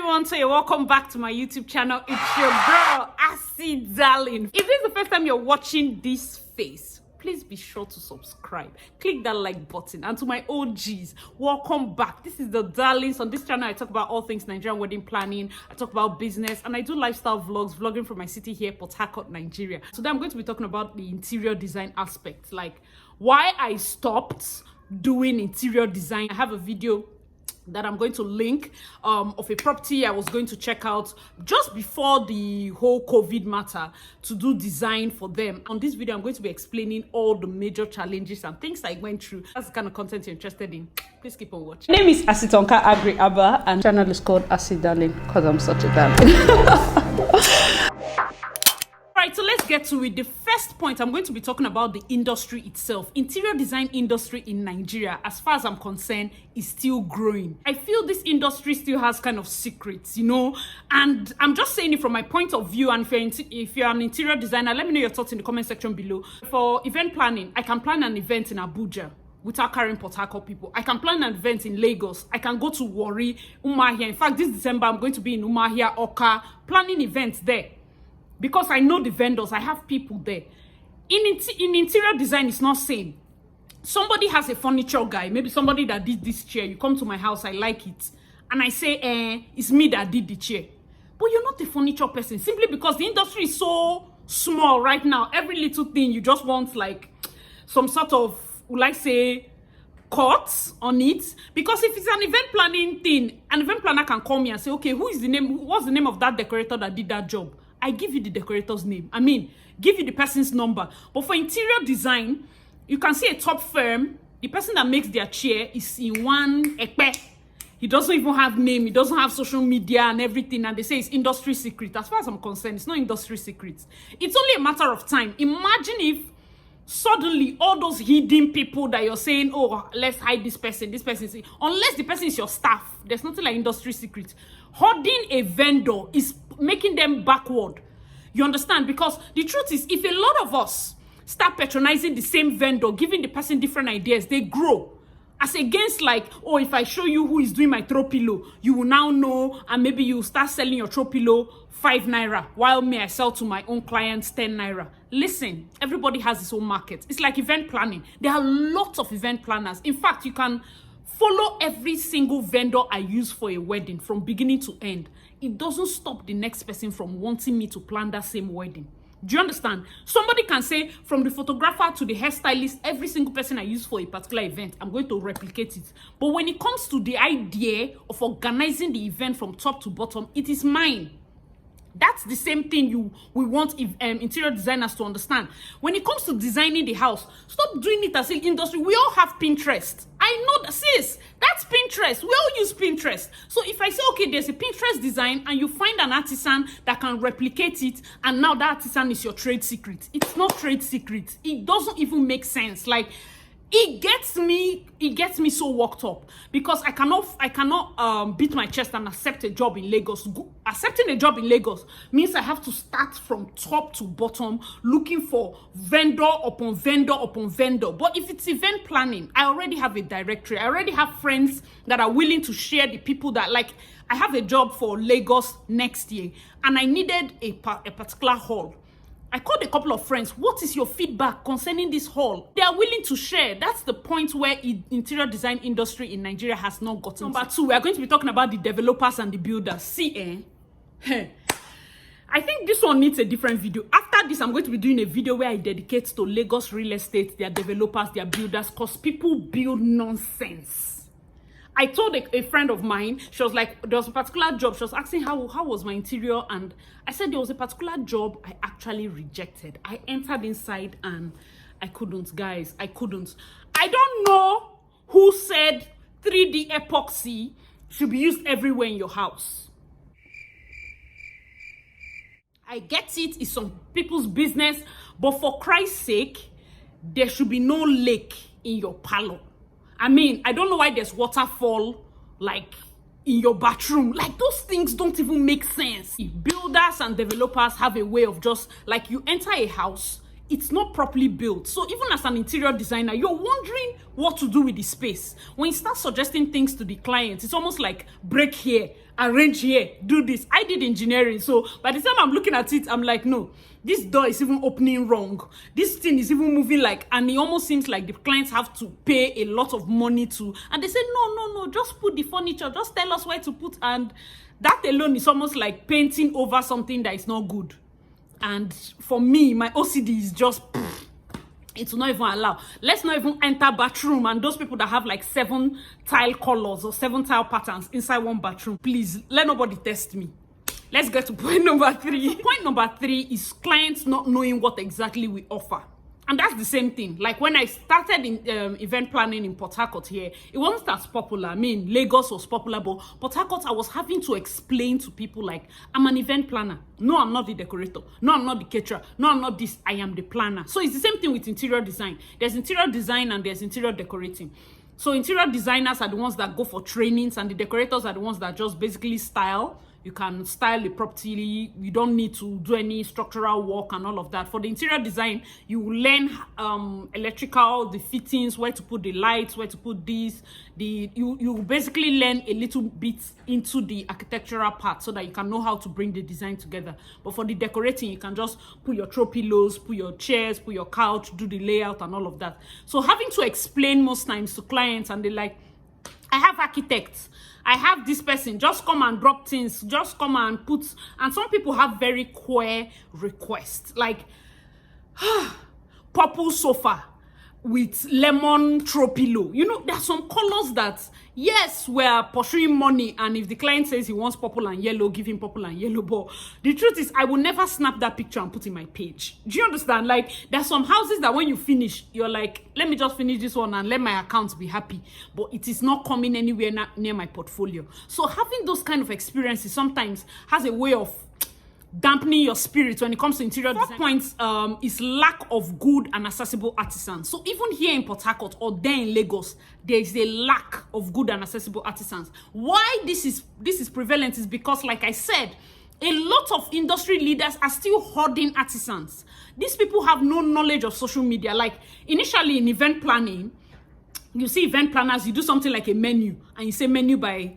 everyone, so welcome back to my YouTube channel. It's your girl Darlyns. If this is the first time you're watching this face, please be sure to subscribe, click that like button, and to my OGs, welcome back. This is the Darlyns. On this channel I talk about all things Nigerian wedding planning, I talk about business, and I do lifestyle vlogs, vlogging from my city here, Port Harcourt, Nigeria. Today I'm going to be talking about the interior design aspect, like why I stopped doing interior design. I have a video that I'm going to link of a property I was going to check out just before the whole COVID matter to do design for them. On this video, I'm going to be explaining all the major challenges and things I went through. That's the kind of content you're interested in. Please keep on watching. My name is Asitonka Aggrey-Abah and the channel is called Darlyns because I'm such a darling. Right, so let's get to it. The first point, I'm going to be talking about the industry itself. Interior design industry in Nigeria, as far as I'm concerned, is still growing. I feel this industry still has kind of secrets, you know, and I'm just saying it from my point of view. And if you're an interior designer, let me know your thoughts in the comment section below. For event planning, I can plan an event in Abuja without carrying Port Harcourt people. I can plan an event in Lagos. I can go to Umueri, Umueri. In fact, this December, I'm going to be in Umueri, Oka, planning events there. Because I know the vendors, I have people there. In interior design, it's not same. Somebody has a furniture guy, maybe somebody that did this chair. You come to my house, I like it. And I say, it's me that did the chair. But you're not a furniture person, simply because the industry is so small right now. Every little thing, you just want like some sort of, will I say, cuts on it. Because if it's an event planning thing, an event planner can call me and say, okay, what's the name of that decorator that did that job? I give you the decorator's name. I mean, give you the person's number. But for interior design, you can see a top firm. The person that makes their chair is in one ekpe. He doesn't even have name. He doesn't have social media and everything. And they say it's industry secret. As far as I'm concerned, it's not industry secret. It's only a matter of time. Imagine if suddenly all those hidden people that you're saying, oh, let's hide this person, unless the person is your staff, there's nothing like industry secret. Holding a vendor is making them backward. You understand? Because the truth is, if a lot of us start patronizing the same vendor, giving the person different ideas, they grow. As against like, oh, if I show you who is doing my throw pillow, you will now know, and maybe you start selling your throw pillow 5 naira, while me, I sell to my own clients 10 naira. Listen, everybody has his own market. It's like event planning. There are lots of event planners. In fact, you can follow every single vendor I use for a wedding from beginning to end. It doesn't stop the next person from wanting me to plan that same wedding. Do you understand? Somebody can say, from the photographer to the hairstylist, every single person I use for a particular event, I'm going to replicate it. But when it comes to the idea of organizing the event from top to bottom, it is mine. That's the same thing we want interior designers to understand. When it comes to designing the house, stop doing it as an industry. We all have Pinterest. I know that, sis, that's Pinterest. We all use Pinterest. So if I say, okay, there's a Pinterest design and you find an artisan that can replicate it, and now that artisan is your trade secret. It's not trade secret. It doesn't even make sense. Like, it gets me so worked up because I cannot beat my chest and accept a job in Lagos. Accepting a job in Lagos means I have to start from top to bottom looking for vendor upon vendor upon vendor. But if it's event planning, I already have a directory. I already have friends that are willing to share the people that, like, I have a job for Lagos next year and I needed a particular hall. I called a couple of friends. What is your feedback concerning this hall? They are willing to share. That's the point where interior design industry in Nigeria has not gotten. Number 2, we are going to be talking about the developers and the builders. See, I think this one needs a different video. After this, I'm going to be doing a video where I dedicate to Lagos real estate, their developers, their builders, because people build nonsense. I told a friend of mine, she was like, there was a particular job. She was asking how was my interior, and I said there was a particular job I actually rejected. I entered inside and I couldn't, guys. I couldn't. I don't know who said 3D epoxy should be used everywhere in your house. I get it, it's some people's business, but for Christ's sake, there should be no lake in your parlor. I mean, I don't know why there's waterfall, like, in your bathroom. Like, those things don't even make sense. Builders and developers have a way of just, like, you enter a house, it's not properly built. So even as an interior designer, you're wondering what to do with the space. When you start suggesting things to the client, it's almost like break here, arrange here, do this. I did engineering, so by the time I'm looking at it, I'm like, no, this door is even opening wrong. This thing is even moving like, and it almost seems like the clients have to pay a lot of money to, and they say, no, just put the furniture, just tell us where to put. And that alone is almost like painting over something that is not good. And for me, my OCD is just, it will not even allow. Let's not even enter bathroom and those people that have like 7 tile colors or 7 tile patterns inside one bathroom. Please, let nobody test me. Let's get to point number 3. Point number 3 is clients not knowing what exactly we offer. And that's the same thing. Like when I started in event planning in Port Harcourt here, it wasn't as popular. I mean, Lagos was popular, but Port Harcourt, I was having to explain to people like, I'm an event planner. No, I'm not the decorator. No, I'm not the caterer. No, I'm not this. I am the planner. So it's the same thing with interior design. There's interior design and there's interior decorating. So interior designers are the ones that go for trainings and the decorators are the ones that just basically style. You can style the property. You don't need to do any structural work and all of that. For the interior design, you learn electrical, the fittings, where to put the lights, where to put this. You basically learn a little bit into the architectural part so that you can know how to bring the design together. But for the decorating, you can just put your throw pillows, put your chairs, put your couch, do the layout and all of that. So having to explain most times to clients, and they're like, I have architects, I have this person, just come and drop things, just come and put. And some people have very queer requests, like purple sofa with lemon throw pillow. You know, there's some colors that, yes, we're pursuing money, and if the client says he wants purple and yellow, give him purple and yellow. But the truth is, I will never snap that picture and put in my page. Do you understand? Like, there's some houses that when you finish, you're like, let me just finish this one and let my account be happy. But it is not coming anywhere near my portfolio. So having those kind of experiences sometimes has a way of dampening your spirit when it comes to interior design. Point is lack of good and accessible artisans. So even here in Port Harcourt or there in Lagos, there is a lack of good and accessible artisans. Why this is prevalent is because, like I said, a lot of industry leaders are still hoarding artisans. These people have no knowledge of social media. Like initially in event planning, you see event planners, you do something like a menu and you say menu by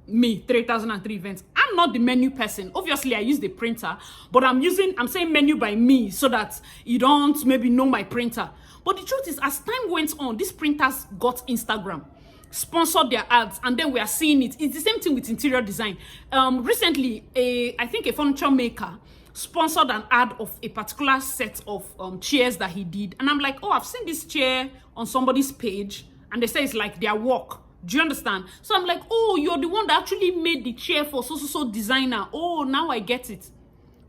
me, 3003 events. I'm not the menu person. Obviously, I use the printer, but I'm saying menu by me so that you don't maybe know my printer. But the truth is, as time went on, these printers got Instagram, sponsored their ads, and then we are seeing it. It's the same thing with interior design. Recently, I think a furniture maker sponsored an ad of a particular set of chairs that he did. And I'm like, oh, I've seen this chair on somebody's page, and they say it's like their work. Do you understand? So I'm like, oh, you're the one that actually made the chair for so designer. Oh, now I get it.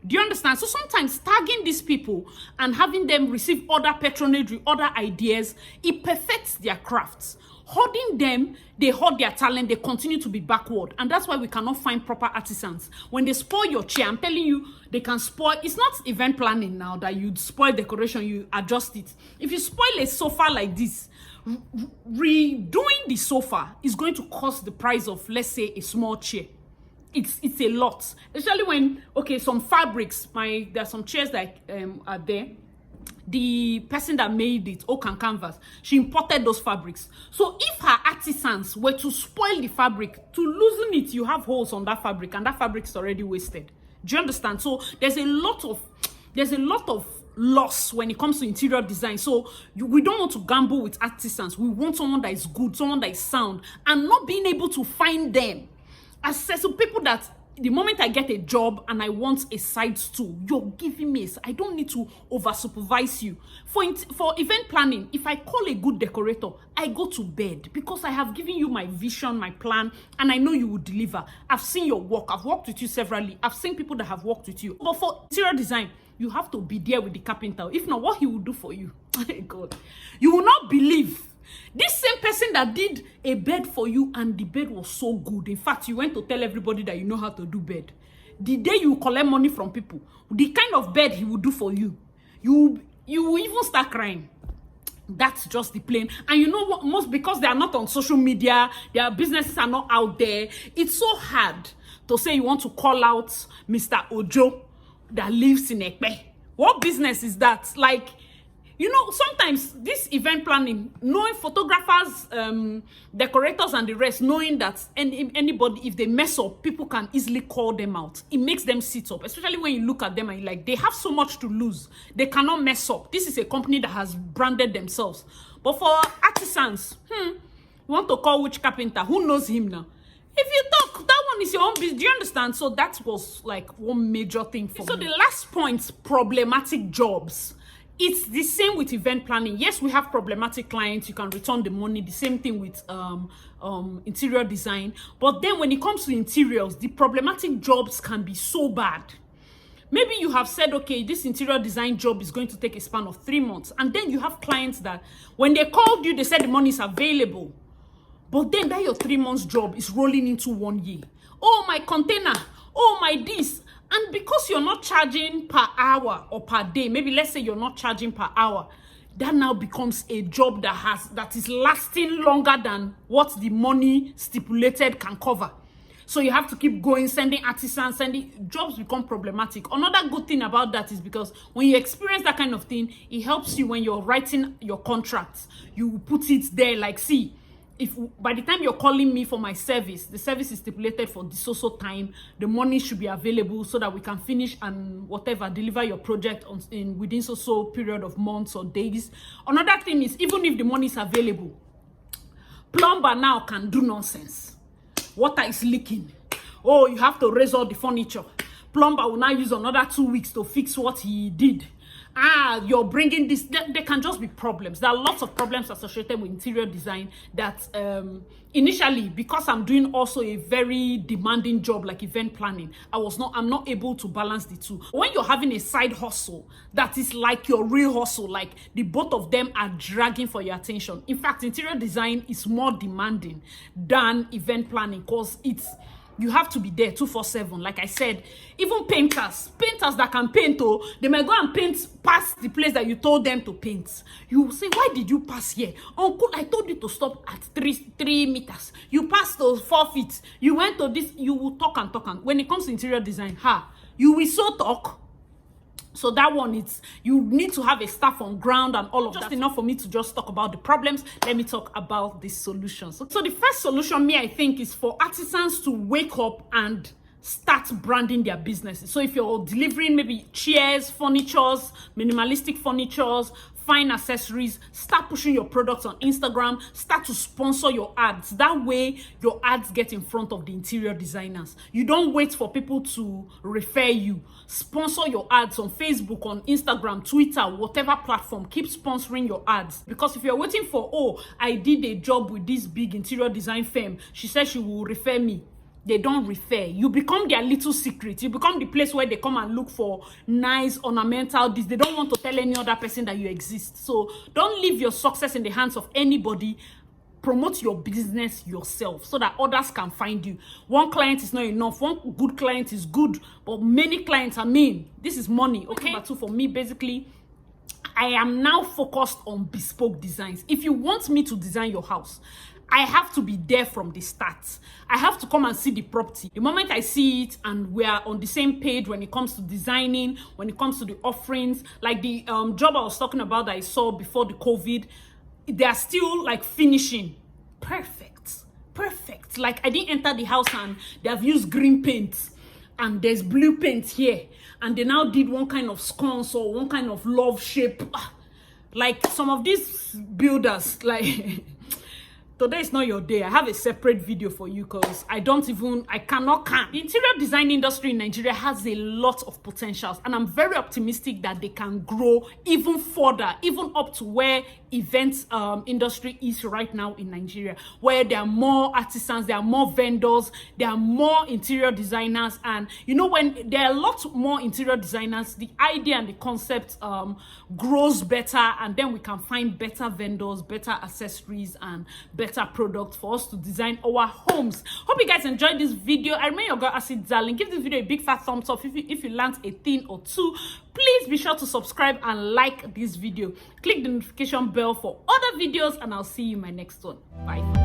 Do you understand? So sometimes tagging these people and having them receive other patronage, other ideas, it perfects their crafts. Hoarding them, they hoard their talent, they continue to be backward. And that's why we cannot find proper artisans. When they spoil your chair, I'm telling you, they can spoil. It's not event planning now that you spoil decoration, you adjust it. If you spoil a sofa like this, redoing the sofa is going to cost the price of, let's say, a small chair. It's a lot, especially when, okay, some fabrics, there are some chairs that are there. The person that made it, Oak and Canvas, she imported those fabrics. So if her artisans were to spoil the fabric, to loosen it, you have holes on that fabric, and that fabric is already wasted. Do you understand? So there's a lot of loss when it comes to interior design. So we don't want to gamble with artisans. We want someone that is good, someone that is sound, and not being able to find them. Accessible people that the moment I get a job and I want a side stool, you're giving me I don't need to over supervise you. For event planning, if I call a good decorator, I go to bed because I have given you my vision, my plan, and I know you will deliver. I've seen your work. I've worked with you severally. I've seen people that have worked with you. But for interior design, you have to be there with the carpenter. If not, what he will do for you, God, you will not believe. This same person that did a bed for you and the bed was so good. In fact, you went to tell everybody that you know how to do bed. The day you collect money from people, the kind of bed he will do for you, you will even start crying. That's just the plain. And you know what? Because they are not on social media, their businesses are not out there. It's so hard to say you want to call out Mr. Ojo that lives in Ekpe What business is that? Like, you know, sometimes this event planning, knowing photographers, decorators and the rest, knowing that anybody, if they mess up, people can easily call them out. It makes them sit up, especially when you look at them and you're like, they have so much to lose. They cannot mess up. This is a company that has branded themselves. But for artisans, you want to call which carpenter? Who knows him now? If you talk, that one is your own business. Do you understand? So that was like one major thing for me. So the last point, problematic jobs. It's the same with event planning. Yes, we have problematic clients. You can return the money. The same thing with interior design. But then when it comes to interiors, the problematic jobs can be so bad. Maybe you have said, okay, this interior design job is going to take a span of 3 months. And then you have clients that when they called you, they said the money is available. But then that your 3 months job is rolling into 1 year. Oh, my container. Oh, my this. And because you're not charging per hour or per day, maybe let's say you're not charging per hour, that now becomes a job that is lasting longer than what the money stipulated can cover. So you have to keep going, sending artisans, jobs become problematic. Another good thing about that is because when you experience that kind of thing, it helps you when you're writing your contracts. You put it there like, see, if by the time you're calling me for my service, the service is stipulated for this so time, the money should be available so that we can finish and whatever, deliver your project within so period of months or days. Another thing is, even if the money is available, plumber now can do nonsense. Water is leaking. Oh, you have to raise all the furniture. Plumber will now use another 2 weeks to fix what he did. You're bringing this. There can just be problems. There are lots of problems associated with interior design that initially, because I'm doing also a very demanding job like event planning, I'm not able to balance the two. When you're having a side hustle that is like your real hustle, like the both of them are dragging for your attention. In fact, interior design is more demanding than event planning because you have to be there 24/7. Like I said, even painters that can paint, they might go and paint past the place that you told them to paint. You will say, why did you pass here? Uncle, I told you to stop at 3 meters. You passed those 4 feet. You went to this. You will talk and talk. And when it comes to interior design, you will so talk. So that one, you need to have a staff on ground and all of that. Just enough for me to just talk about the problems. Let me talk about the solutions. So the first solution, I think, is for artisans to wake up and start branding their businesses. So if you're delivering maybe chairs, furnitures, minimalistic furnitures, fine accessories, start pushing your products on Instagram, start to sponsor your ads. That way, your ads get in front of the interior designers. You don't wait for people to refer you. Sponsor your ads on Facebook, on Instagram, Twitter, whatever platform. Keep sponsoring your ads. Because if you're waiting for, oh, I did a job with this big interior design firm, she said she will refer me. They don't refer. You become their little secret. You become the place where they come and look for nice, ornamental this. They don't want to tell any other person that you exist. So don't leave your success in the hands of anybody. Promote your business yourself so that others can find you. One client is not enough. One good client is good. But many clients, this is money. Okay? Number 2 for me, basically, I am now focused on bespoke designs. If you want me to design your house, I have to be there from the start. I have to come and see the property. The moment I see it and we are on the same page when it comes to designing, when it comes to the offerings, like the job I was talking about that I saw before the COVID, they are still like finishing. Perfect. Like I didn't enter the house and they have used green paint and there's blue paint here. And they now did one kind of sconce or one kind of love shape. Like some of these builders, like... Today is not your day. I have a separate video for you because I cannot count. The interior design industry in Nigeria has a lot of potentials and I'm very optimistic that they can grow even further, even up to where events industry is right now in Nigeria, where there are more artisans, there are more vendors, there are more interior designers. And you know, when there are a lot more interior designers, the idea and the concept grows better, and then we can find better vendors, better accessories, and better products for us to design our homes. Hope you guys enjoyed this video. I remain your girl Darlyns. Give this video a big fat thumbs up if you learned a thing or two. Please be sure to subscribe and like this video. Click the notification bell for other videos, and I'll see you in my next one. Bye.